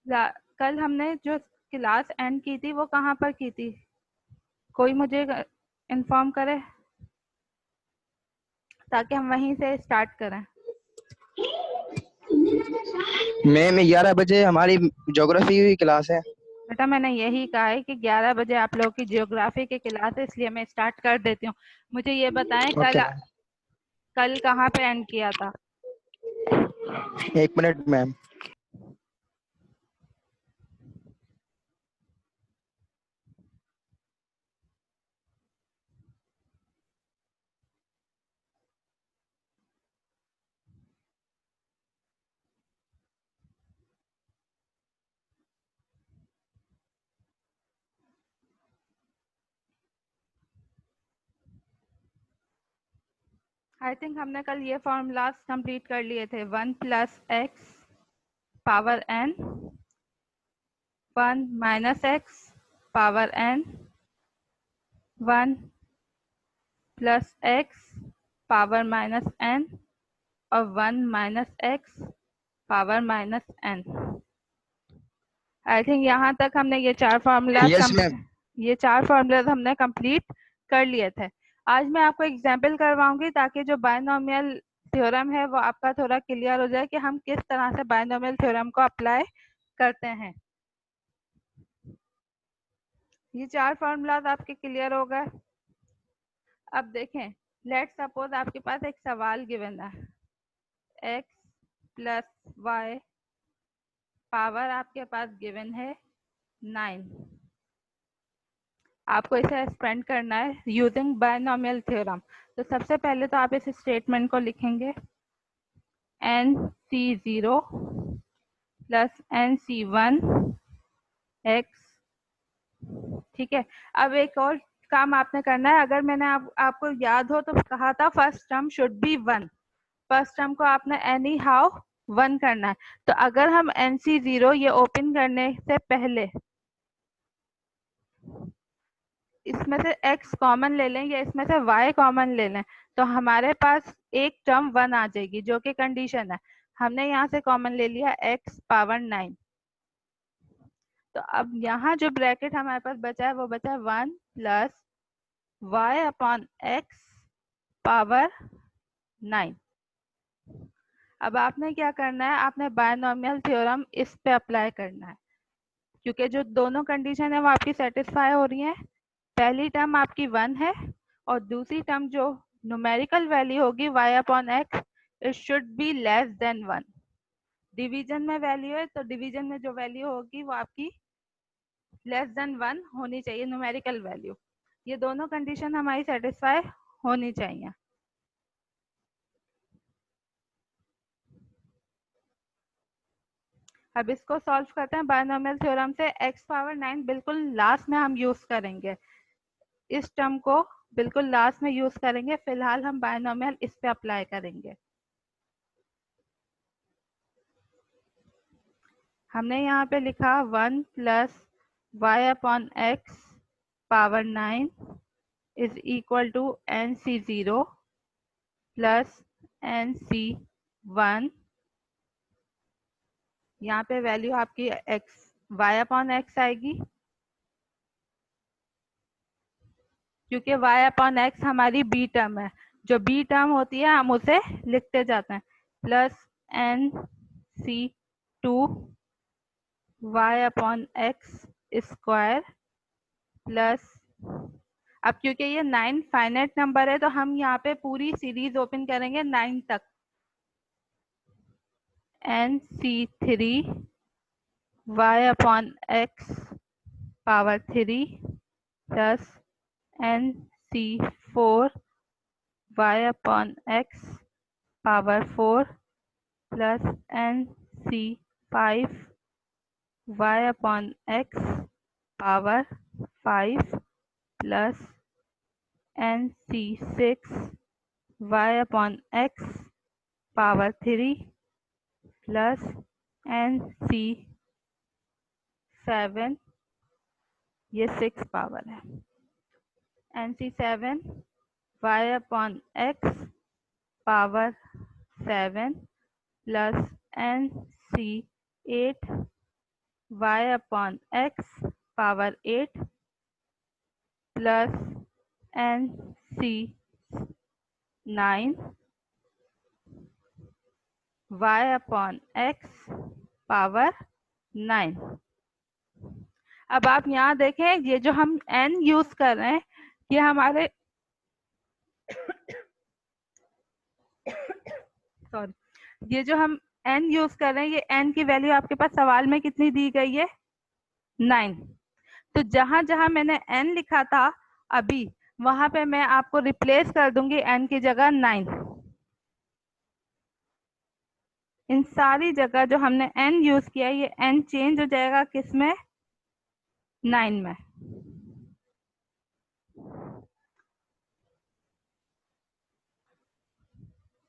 कल हमने जो क्लास एंड की थी वो कहाँ पर की थी? कोई मुझे इन्फॉर्म करे ताकि हम वहीं से स्टार्ट करें। मैम 11 बजे हमारी ज्योग्राफी की क्लास है। बेटा मैंने यही कहा है कि 11 बजे आप लोगों की जियोग्राफी की क्लास है, इसलिए मैं स्टार्ट कर देती हूँ। मुझे ये बताएं ओके कल मैम। कल कहाँ पे एंड किया था? 1 मिनट मैम। आई थिंक हमने कल ये फॉर्मूलाज कंप्लीट कर लिए थे। 1 plus X power N, 1 minus X power N, 1 plus X power minus N और 1 minus X power minus N. I think यहाँ तक हमने ये चार यस मैम। फार्मूलाज हमने कंप्लीट कर लिए थे। आज मैं आपको एग्जाम्पल करवाऊंगी ताकि जो बायनोमियल थ्योरम है वो आपका थोड़ा क्लियर हो जाए कि हम किस तरह से बायनोमियल थ्योरम को अप्लाई करते हैं। ये चार फार्मूलाज आपके क्लियर हो गए। अब देखें, लेट सपोज आपके पास एक सवाल गिवन है, x प्लस वाई पावर आपके पास गिवन है 9। आपको इसे एक्सपेंड करना है यूजिंग बायनोमियल थ्योरम। तो सबसे पहले तो आप इस स्टेटमेंट को लिखेंगे NC0 प्लस NC1 x। ठीक है। अब एक और काम आपने करना है। अगर मैंने आपको याद हो तो कहा था first term should be 1। First term को आपने एनी हाउ 1 करना है। तो अगर हम NC0 ये ओपन करने से पहले इसमें से x कॉमन ले लें या इसमें से y कॉमन ले लें तो हमारे पास एक टर्म 1 आ जाएगी, जो कि कंडीशन है। हमने यहाँ से कॉमन ले लिया x पावर 9। तो अब यहाँ जो ब्रैकेट हमारे पास बचा है वो बचा है 1 plus y upon x power 9। अब आपने क्या करना है, आपने बायनोमियल थ्योरम इस पे अप्लाई करना है, क्योंकि जो दोनों कंडीशन है वो आपकी सेटिस्फाई हो रही है। पहली टर्म आपकी 1 है और दूसरी टर्म जो न्यूमेरिकल वैल्यू होगी y upon x, it should be less than 1। Division में वैल्यू है तो डिवीजन में जो वैल्यू होगी वो आपकी लेस देन 1 होनी चाहिए, न्यूमेरिकल वैल्यू। ये दोनों कंडीशन हमारी सेटिस्फाई होनी चाहिए। अब इसको सॉल्व करते हैं बायनोमियल थ्योरम से। x पावर 9 बिल्कुल लास्ट में हम यूज करेंगे, इस टर्म को बिल्कुल लास्ट में यूज करेंगे। फिलहाल हम बायनोमियल इस पे अप्लाई करेंगे। हमने यहाँ पे लिखा 1 plus Y upon x power 9 is equal to NC0 plus NC1। यहाँ पे वैल्यू आपकी x y अपॉन एक्स आएगी, क्योंकि y अपॉन एक्स हमारी बी टर्म है। जो बी टर्म होती है हम उसे लिखते जाते हैं। Plus NC2 y upon x square plus, अब क्योंकि ये 9 फाइनाइट नंबर है तो हम यहाँ पे पूरी सीरीज ओपन करेंगे 9 तक। NC3 y upon x power 3 plus NC4 y upon x power 4 plus NC5 y upon x power 5 plus NC6 y upon x power 3 plus NC7, ये 6 पावर है। NC7 y upon x power 7 plus NC8 y upon x power 8 plus N C 9 y upon x power 9। अब आप यहाँ देखें, ये जो हम n use कर रहे हैं ये हमारे सॉरी, ये जो हम n यूज कर रहे हैं, ये n की वैल्यू आपके पास सवाल में कितनी दी गई है? 9। तो जहां जहां मैंने n लिखा था अभी, वहां पे मैं आपको रिप्लेस कर दूंगी n की जगह 9। इन सारी जगह जो हमने n यूज किया है, ये n चेंज हो जाएगा किस में? 9 में।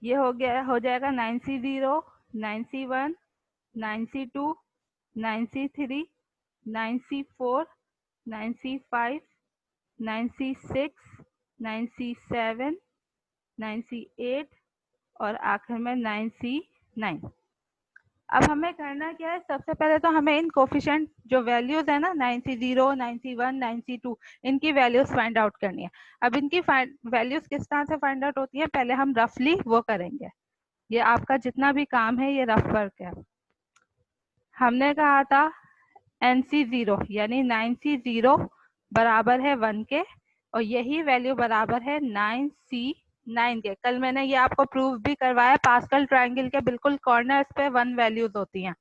ये हो गया, हो जाएगा 9C0, 9C1, 9C2, 9C3, 9C4, 9C5, 9C6, 9C7, 9C8 और आखिर में 9C9। अब हमें करना क्या है? सबसे पहले तो हमें इन कोफिशिएंट जो वैल्यूज है ना, 9C0, 9C1, 9C2, इनकी वैल्यूज फाइंड आउट करनी है। अब इनकी वैल्यूज किस तरह से फाइंड आउट होती है, पहले हम रफली वो करेंगे। ये आपका जितना भी काम है ये रफ वर्क है। हमने कहा था NC0 यानी 9C0 बराबर है 1 के, और यही वैल्यू बराबर है 9C9 के। कल मैंने ये आपको प्रूव भी करवाया, पास्कल ट्रायंगल के बिल्कुल कॉर्नर्स पे 1 वैल्यूज होती हैं,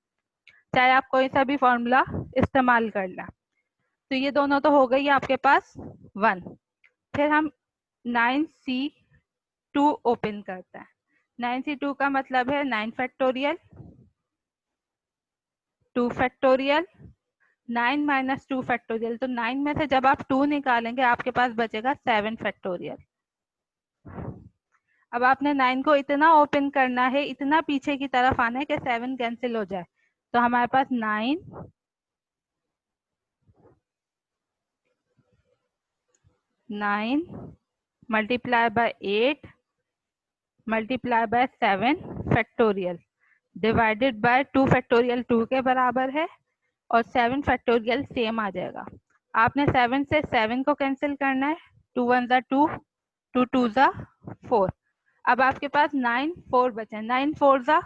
चाहे आप कोई सा भी फॉर्मूला इस्तेमाल कर लें। तो ये दोनों तो हो गई आपके पास 1। फिर हम 9C2 ओपन करते हैं। 9C2 का मतलब है 9 फैक्टोरियल, 2 फैक्टोरियल, 9 माइनस 2 फैक्टोरियल। तो 9 में से जब आप 2 निकालेंगे आपके पास बचेगा 7 फैक्टोरियल। अब आपने 9 को इतना ओपन करना है, इतना पीछे की तरफ आना है कि 7 कैंसिल हो जाए। तो हमारे पास 9 multiply by 8 multiply by 7 factorial divided by 2 factorial 2 के बराबर है, और 7 फैक्टोरियल सेम आ जाएगा। आपने 7 से 7 को कैंसिल करना है, 2 1 ज़ा 2, 2 2 ज़ा 4। अब आपके पास 9 4 बचे। 9 4 ज़ा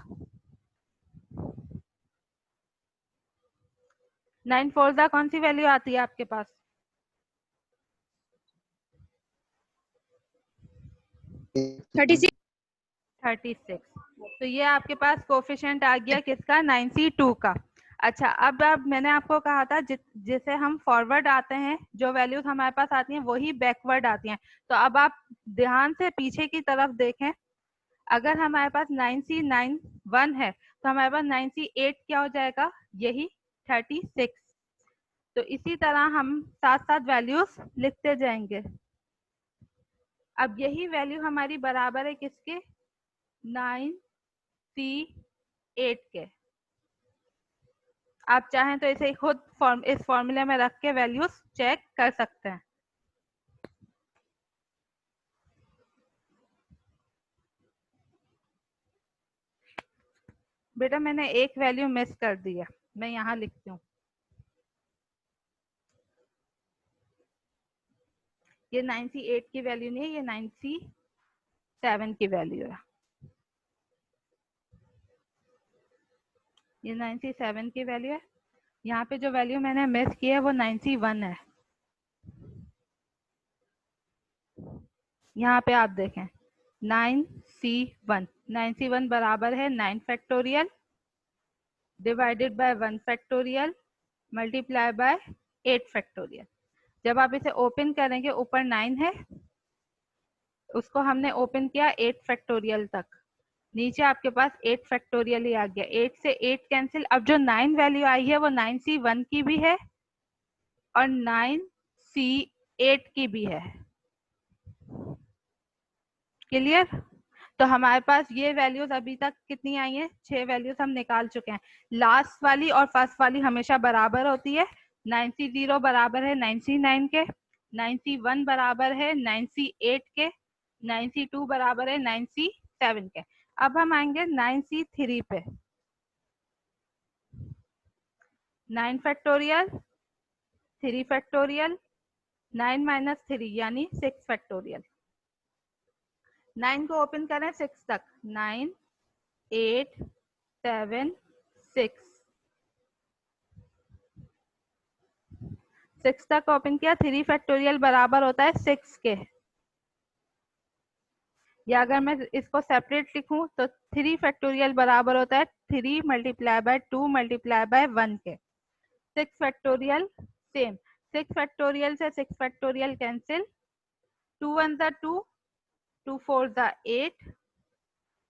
9 4 ज़ा कौन सी वैल्यू आती है आपके पास? 36। 36। तो ये आपके पास कोफिशिएंट आ गया किसका? 9C2 का। अच्छा, अब मैंने आपको कहा था जैसे हम फॉरवर्ड आते हैं, जो वैल्यूज हमारे पास आती हैं वही बैकवर्ड आती हैं। तो अब आप ध्यान से पीछे की तरफ देखें, अगर हमारे पास 9C9 1 है तो हमारे पास 9C8 क्या हो जाएगा? यही 36। तो इसी तरह हम साथ साथ वैल्यूज लिखते जाएंगे। अब यही वैल्यू हमारी बराबर है किसके? 9C8 के। आप चाहें तो इसे खुद इस फॉर्मूले में रख के वैल्यूज चेक कर सकते हैं। बेटा मैंने एक वैल्यू मिस कर दी है, मैं यहाँ लिखती हूँ। ये 9C8 की वैल्यू नहीं है, ये 9C7 की वैल्यू है। ये 9C7 की वैल्यू है। यहाँ पे जो वैल्यू मैंने मिस की है वो 9C1 है। यहाँ पे आप देखें 9C1, 9C1 बराबर है 9 factorial divided by 1 factorial multiply by 8 factorial. जब आप इसे ओपन करेंगे, ऊपर 9 है, उसको हमने ओपन किया 8 फैक्टोरियल तक, नीचे आपके पास 8 फैक्टोरियल ही आ गया। 8 से 8 कैंसिल। अब जो 9 वैल्यू आई है वो 9C1 की भी है और 9C8 की भी है। क्लियर? तो हमारे पास ये वैल्यूज अभी तक कितनी आई है? 6 वैल्यूज हम निकाल चुके हैं। लास्ट वाली और फर्स्ट वाली हमेशा बराबर होती है। 9C0 बराबर है 9C9 के, 9C1 बराबर है 9C8 के, 9C2 बराबर है 9C7 के। अब हम आएंगे 9C3 पे। 9 फैक्टोरियल, 3 फैक्टोरियल, 9 माइनस 3 यानी 6 फैक्टोरियल। 9 को ओपन करें 6 तक, 9 8 7 6, 6 तक ओपन किया। 3 फैक्टोरियल बराबर होता है 6 के, या अगर मैं इसको सेपरेट लिखूं तो 3 फैक्टोरियल बराबर होता है 3 मल्टीप्लाई बाय 2 मल्टीप्लाई बाय 1 के। 6 फैक्टोरियल सेम, 6 फैक्टोरियल से 6 फैक्टोरियल कैंसिल, 2 1 ज़ा 2, 2 4 ज़ा 8,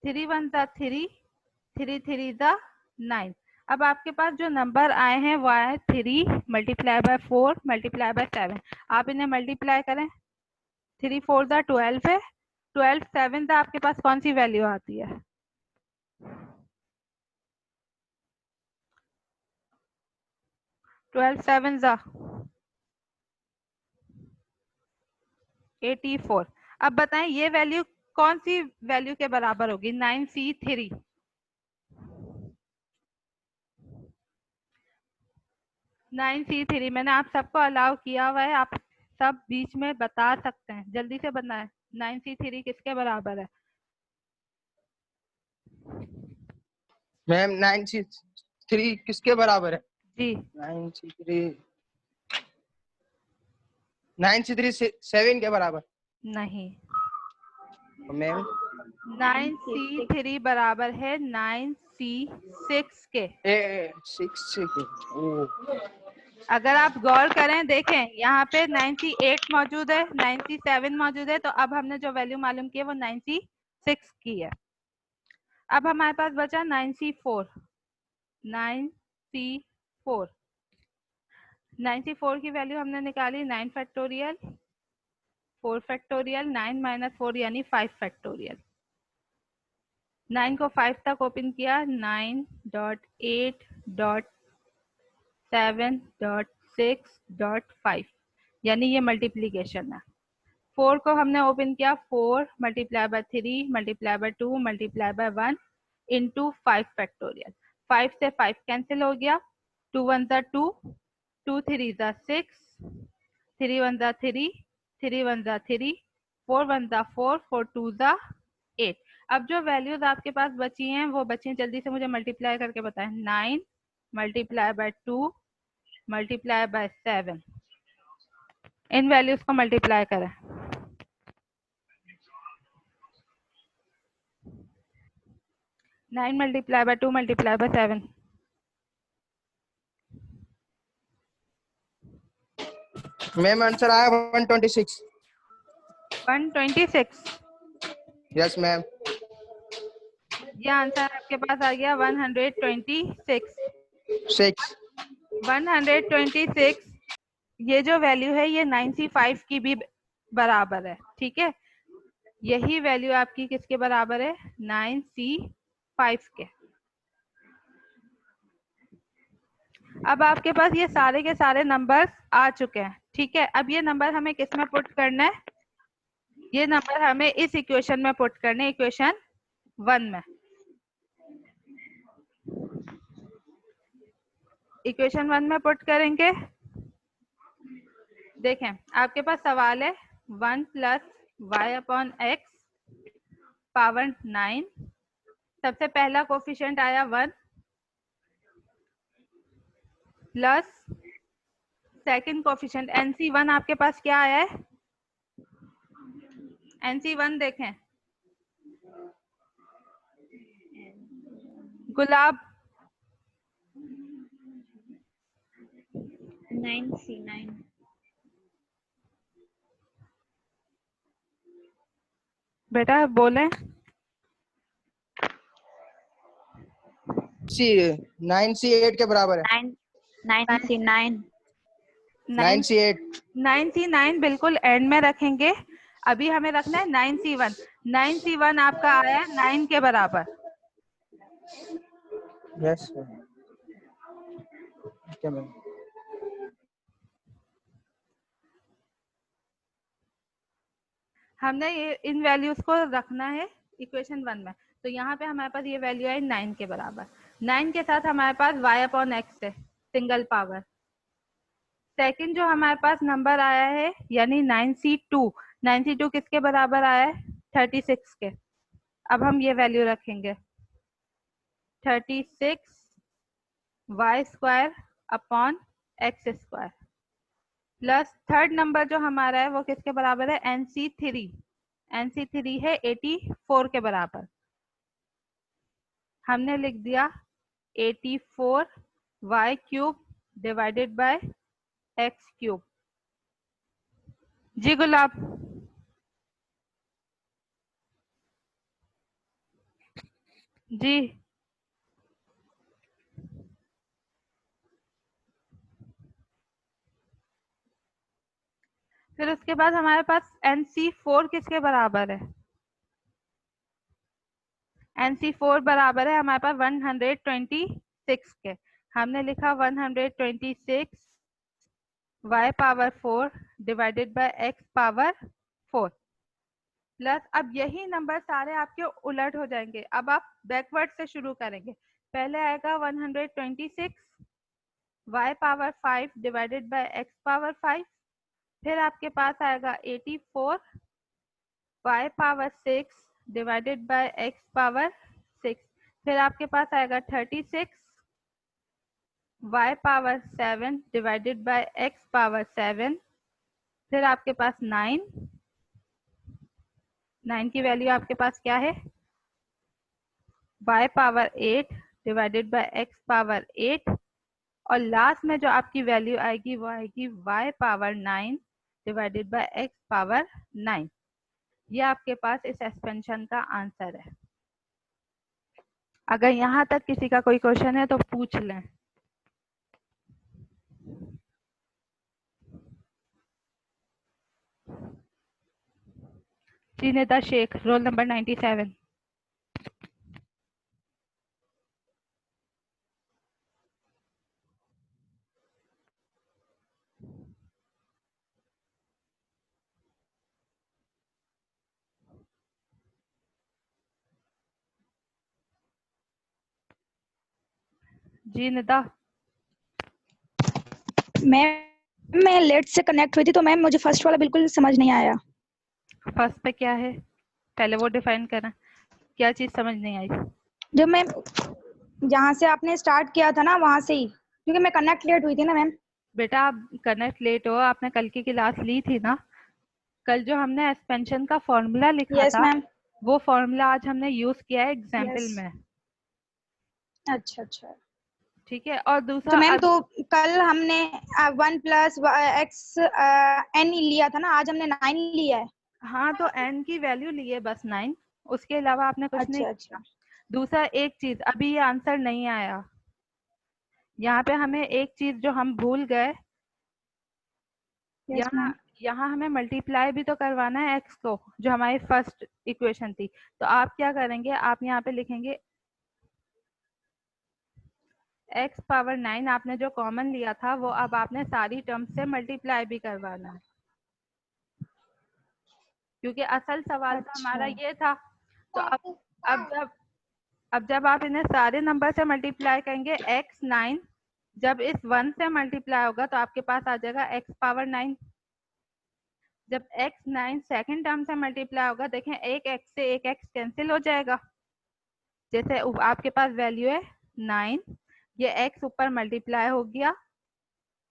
3 1 ज़ा 3, 3 3 ज़ा 9। अब आपके पास जो नंबर आए हैं वो आए 3 मल्टीप्लाई बाय 4 मल्टीप्लाई बाय 7। आप इन्हें मल्टीप्लाई करें, 3 4 ज़ा 12 है, 12 7 ज़ा आपके पास कौन सी वैल्यू आती है? 12 7 ज़ा 84। अब बताएं ये वैल्यू कौन सी वैल्यू के बराबर होगी? 9C3। 9C3 मैंने आप सबको अलाउ किया हुआ है, आप सब बीच में बता सकते हैं, जल्दी से बताएं 9C3 किसके बराबर है? मैम 9C3 किसके बराबर है? जी 9C3 7 के बराबर नहीं, मैम। 9C3 बराबर है 9C6 के। 6 के। अगर आप गौर करें देखें यहाँ पे 9C8 मौजूद है, 9C7 मौजूद है, तो अब हमने जो वैल्यू मालूम की है वो 9C6 की है। अब हमारे पास बचा 9C4। 9C4 9C4 की वैल्यू हमने निकाली 9 फैक्टोरियल 4 फैक्टोरियल 9 माइनस 4 यानी 5 फैक्टोरियल। 9 को 5 तक ओपन किया, 9.8.7.6.5 यानी ये मल्टीप्लीकेशन है। 4 को हमने ओपन किया, 4 multiply by 3 multiply by 2 multiply by 1 into 5 factorial. 5 से 5 कैंसिल हो गया, 2 1 ज़ा 2, 2 3 ज़ा 6, 3 1 ज़ा 3, 3 1 ज़ा 3, 4 1 ज़ा 4, 4 2 ज़ा 8। अब जो वैल्यूज आपके पास बची हैं वो बची हैं, जल्दी से मुझे मल्टीप्लाई करके बताएं। 9 multiply by 2 multiply by 7, in values को मल्टीप्लाई करें। 9 multiply by 2 multiply by 7, ma'am answer आया 126। 126। Yes ma'am. ये आंसर आपके पास आ गया 126। 6। 126 ये जो वैल्यू है ये 9C5 की भी बराबर है, ठीक है। यही वैल्यू आपकी किसके बराबर है? 9C5 के। अब आपके पास ये सारे के सारे नंबर्स आ चुके हैं, ठीक है। अब ये नंबर हमें किस में पुट करना है? ये नंबर हमें इस इक्वेशन में पुट करने, इक्वेशन 1 में। इक्वेशन 1 में पुट करेंगे। देखें आपके पास सवाल है 1 plus Y upon x power 9। सबसे पहला कोफिशिएंट आया 1 प्लस सेकंड कोफिशिएंट NC1 आपके पास क्या आया है? NC1 देखें, गुलाब 9C9। बेटा बोलें। 9C8 के बराबर है। 9C9। 9C8। 9C9 बिल्कुल एंड में रखेंगे, अभी हमें रखना है 9C1। 9C1 आपका आया 9 के बराबर। Yes ma'am. हमने ये इन वैल्यूज को रखना है इक्वेशन 1 में, तो यहाँ पे हमारे पास ये वैल्यू है 9 के बराबर। 9 के साथ हमारे पास y अपॉन एक्स है, सिंगल पावर। सेकंड जो हमारे पास नंबर आया है यानी 9C2, 9C2 किसके बराबर आया है? 36 के। अब हम ये वैल्यू रखेंगे 36y² upon x² plus third number जो हमारा है वो किसके बराबर है? NC3। NC3 है 84 के बराबर। हमने लिख दिया 84y³ डिवाइडेड बाय x³। जी गुलाब। जी फिर उसके बाद हमारे पास NC4 किसके बराबर है? NC4 बराबर है हमारे पास 126 के। हमने लिखा 126 y⁴ divided by x⁴ plus अब यही नंबर सारे आपके उलट हो जाएंगे। अब आप बैकवर्ड से शुरू करेंगे। पहले आएगा 126 y⁵ डिवाइडेड बाय x⁵। फिर आपके पास आएगा 84 y⁶ डिवाइडेड बाय x⁶। फिर आपके पास आएगा 36 y⁷ डिवाइडेड बाय x⁷। फिर आपके पास 9 की वैल्यू आपके पास क्या है? y⁸ divided by x⁸। और लास्ट में जो आपकी वैल्यू आएगी वो आएगी y⁹ डिवाइडेड बाय x⁹। ये आपके पास इस एक्सपेंशन का आंसर है। अगर यहाँ तक किसी का कोई क्वेश्चन है तो पूछ लें। श्रीनेता शेख, रोल नंबर 97। जी निदा। मैं लेट से कनेक्ट हुई थी तो मैम मुझे फर्स्ट वाला बिल्कुल समझ नहीं आया। फर्स्ट पे क्या है पहले वो डिफाइन करना। क्या चीज समझ नहीं आई? जब मैम जहाँ से आपने स्टार्ट किया था ना वहाँ से ही, क्योंकि मैं कनेक्ट लेट हुई थी ना मैम। बेटा आप कनेक्ट लेट हो, आपने कल की क्लास ली थी ना। कल जो हमने एक्सपेंशन का फॉर्मूला लिखा यस था मैम। वो फॉर्मूला आज हमने यूज किया है एग्जाम्पल यस। में। अच्छा अच्छा। ठीक है। और तो दूसरा मैम तो कल हमने 1+x(n) लिया था ना, आज हमने 9 लिया है। हाँ तो n की वैल्यू ली है बस 9, उसके अलावा आपने कुछ नहीं अच्छा किया। अच्छा। दूसरा एक चीज अभी ये आंसर नहीं आया, यहाँ पे हमें एक चीज जो हम भूल गए, यस मैम। यहाँ हमें मल्टीप्लाई भी तो करवाना है x को, जो हमारी फर्स्ट इक्वेशन थी। तो आप क्या करेंगे, आप यहाँ पे लिखेंगे x⁹ आपने जो कॉमन लिया था वो अब आपने सारी टर्म्स से मल्टीप्लाई भी करवाना है, क्योंकि असल सवाल तो हमारा अच्छा। ये था। तो अब जब आप इन्हें सारे नंबर से मल्टीप्लाई करेंगे x9 जब इस 1 से मल्टीप्लाई होगा तो आपके पास आ जाएगा x⁹ जब x9 सेकंड टर्म से मल्टीप्लाई होगा, देखें एक x से एक x कैंसिल हो जाएगा। जैसे आपके पास वैल्यू है 9, ये x ऊपर मल्टीप्लाई हो गया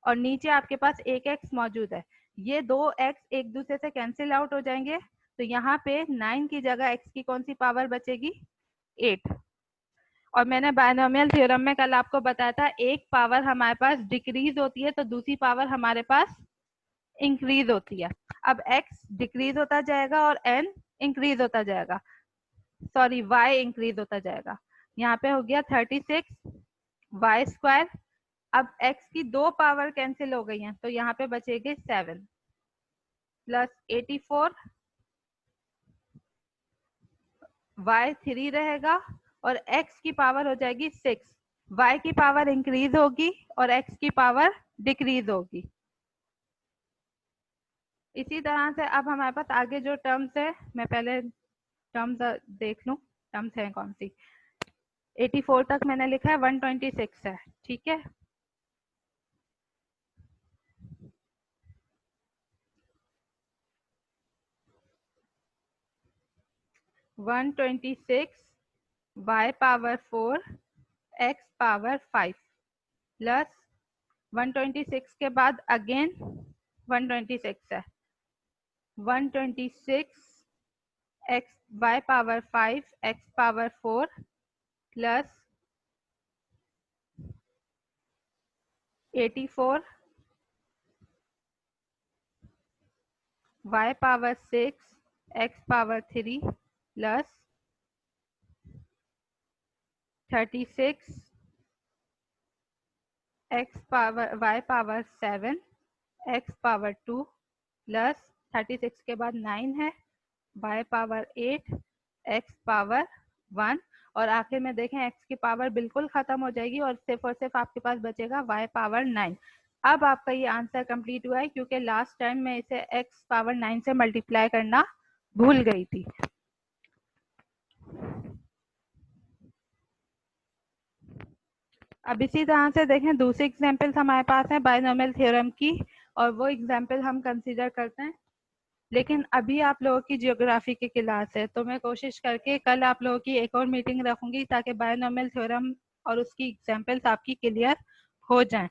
और नीचे आपके पास एक x मौजूद है। ये दो x एक दूसरे से कैंसिल आउट हो जाएंगे, तो यहाँ पे 9 की जगह x की कौन सी पावर बचेगी? 8। और मैंने बायनोमियल थ्योरम में कल आपको बताया था एक पावर हमारे पास डिक्रीज होती है तो दूसरी पावर हमारे पास इंक्रीज होती है। अब x डिक्रीज होता जाएगा और n इंक्रीज होता जाएगा, सॉरी y इंक्रीज होता जाएगा। यहाँ पे हो गया 36 y²। अब x की दो पावर कैंसिल हो गई हैं तो यहाँ पे बचेगी 7 प्लस 84 y3 रहेगा और x की पावर हो जाएगी 6। y की पावर इंक्रीज होगी और x की पावर डिक्रीज होगी। इसी तरह से अब हमारे पास आगे जो टर्म्स है, मैं पहले टर्म्स देख लूं टर्म्स है कौन सी। 84 तक मैंने लिखा है 126 है, ठीक है। 126 y power 4 x power 5 plus 126 के बाद अगेन 126 है, 126 x y power 5 x power 4 plus 84 y power 6 x power 3 plus 36 x power y power 7 x power 2 plus 36 के बाद 9 है y पावर 8 x पावर 1 और आखिर में देखें x की पावर बिल्कुल खत्म हो जाएगी और सिर्फ आपके पास बचेगा y पावर 9। अब आपका ये आंसर कंप्लीट हुआ है क्योंकि लास्ट टाइम मैं इसे x पावर 9 से मल्टीप्लाई करना भूल गई थी। अब इसी तरह से देखें दूसरी एग्जाम्पल्स हमारे पास है बायनोमियल थ्योरम की और वो एग्जाम्पल हम कंसीडर करते हैं, लेकिन अभी आप लोगों की जियोग्राफी की क्लास है तो मैं कोशिश करके कल आप लोगों की एक और मीटिंग रखूंगी ताकि बायनोमियल थ्योरम और उसकी एग्जाम्पल्स आपकी क्लियर हो जाएं।